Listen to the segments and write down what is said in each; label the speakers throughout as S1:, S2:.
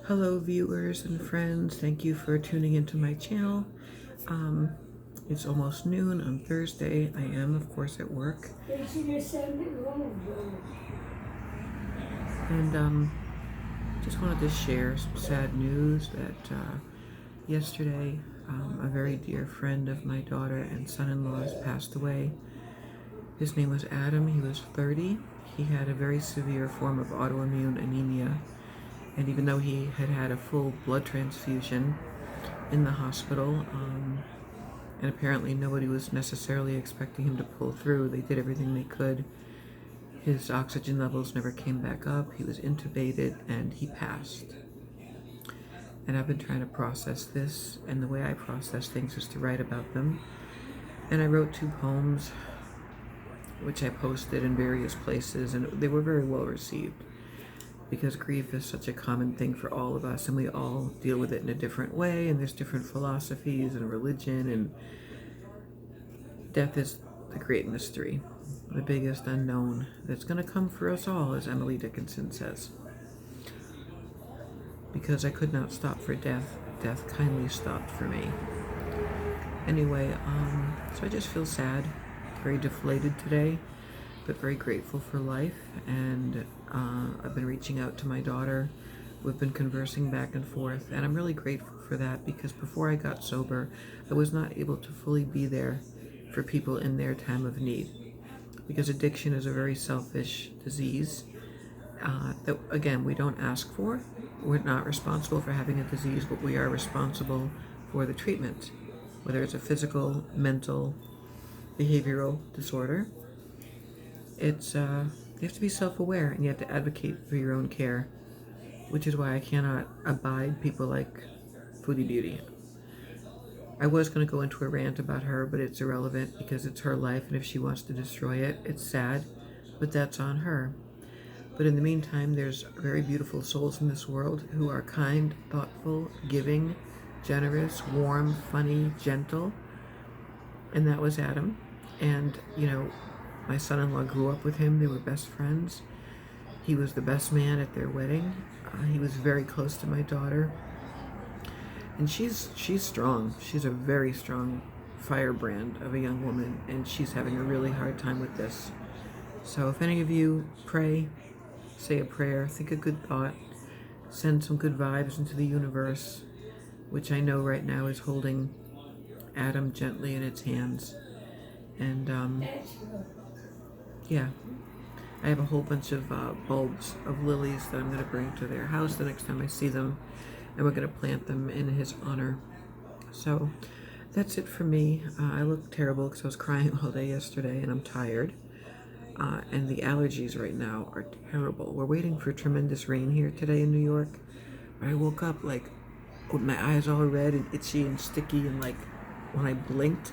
S1: Hello viewers and friends, thank you for tuning into my channel. It's almost noon on Thursday. I am of course at work. And just wanted to share some sad news that yesterday a very dear friend of my daughter and son-in-law has passed away. His name was Adam. He was 30. He had a very severe form of autoimmune anemia. And even though he had had a full blood transfusion in the hospital, and apparently nobody was necessarily expecting him to pull through, they did everything they could. His oxygen levels never came back up. He was intubated and he passed. And I've been trying to process this, and the way I process things is to write about them. And I wrote 2 poems, which I posted in various places, and they were very well received. Because grief is such a common thing for all of us, and we all deal with it in a different way, and there's different philosophies and religion, and death is the great mystery, the biggest unknown that's going to come for us all, as Emily Dickinson says. Because I could not stop for death, death kindly stopped for me. Anyway, so I just feel sad, very deflated today, but very grateful for life. And I've been reaching out to my daughter. We've been conversing back and forth, and I'm really grateful for that, because before I got sober, I was not able to fully be there for people in their time of need, because addiction is a very selfish disease that, again, we don't ask for. We're not responsible for having a disease, but we are responsible for the treatment, whether it's a physical, mental, behavioral disorder. It's you have to be self-aware, and you have to advocate for your own care, which is why I cannot abide people like Foodie Beauty. I was going to go into a rant about her, but it's irrelevant because it's her life, and if she wants to destroy it, it's sad, but that's on her. But in the meantime, there's very beautiful souls in this world who are kind, thoughtful, giving, generous, warm, funny, gentle, and that was Adam. And, you know, my son-in-law grew up with him. They were best friends. He was the best man at their wedding. He was very close to my daughter. And she's strong. She's a very strong firebrand of a young woman, and she's having a really hard time with this. So if any of you pray, say a prayer, think a good thought, send some good vibes into the universe, which I know right now is holding Adam gently in its hands. And yeah, I have a whole bunch of bulbs of lilies that I'm going to bring to their house the next time I see them, and we're going to plant them in his honor. So that's it for me. I look terrible because I was crying all day yesterday, and I'm tired. And the allergies right now are terrible. We're waiting for tremendous rain here today in New York. I woke up like with my eyes all red and itchy and sticky, and like when I blinked,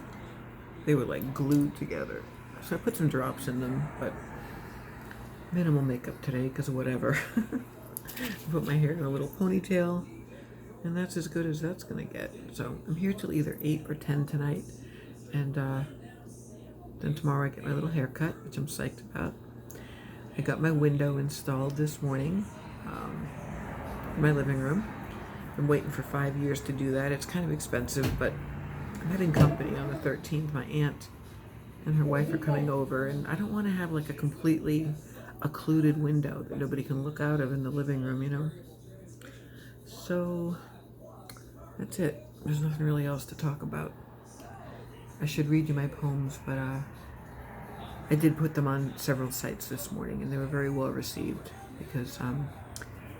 S1: they were like glued together. So I put some drops in them, but minimal makeup today because of whatever. I put my hair in a little ponytail, and that's as good as that's gonna get. So I'm here till either 8 or 10 tonight, and then tomorrow I get my little haircut, which I'm psyched about. I got my window installed this morning in my living room. I'm waiting for 5 years to do that. It's kind of expensive, but I'm having company on the 13th. My aunt and her wife are coming over, and I don't want to have like a completely occluded window that nobody can look out of in the living room, you know? So that's it. There's nothing really else to talk about. I should read you my poems, but I did put them on several sites this morning, and they were very well received, because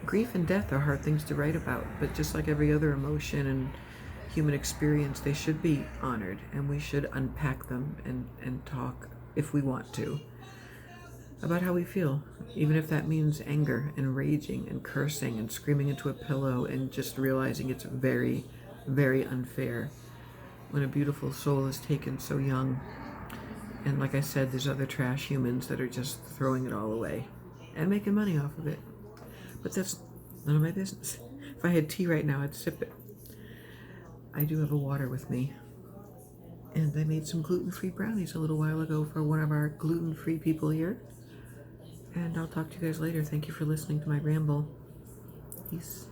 S1: grief and death are hard things to write about, but just like every other emotion and human experience, they should be honored, and we should unpack them and talk, if we want to, about how we feel, even if that means anger and raging and cursing and screaming into a pillow and just realizing it's very, very unfair when a beautiful soul is taken so young. And like I said, there's other trash humans that are just throwing it all away and making money off of it. But that's none of my business. If I had tea right now, I'd sip it. I do have a water with me. And I made some gluten-free brownies a little while ago for one of our gluten-free people here. And I'll talk to you guys later. Thank you for listening to my ramble. Peace.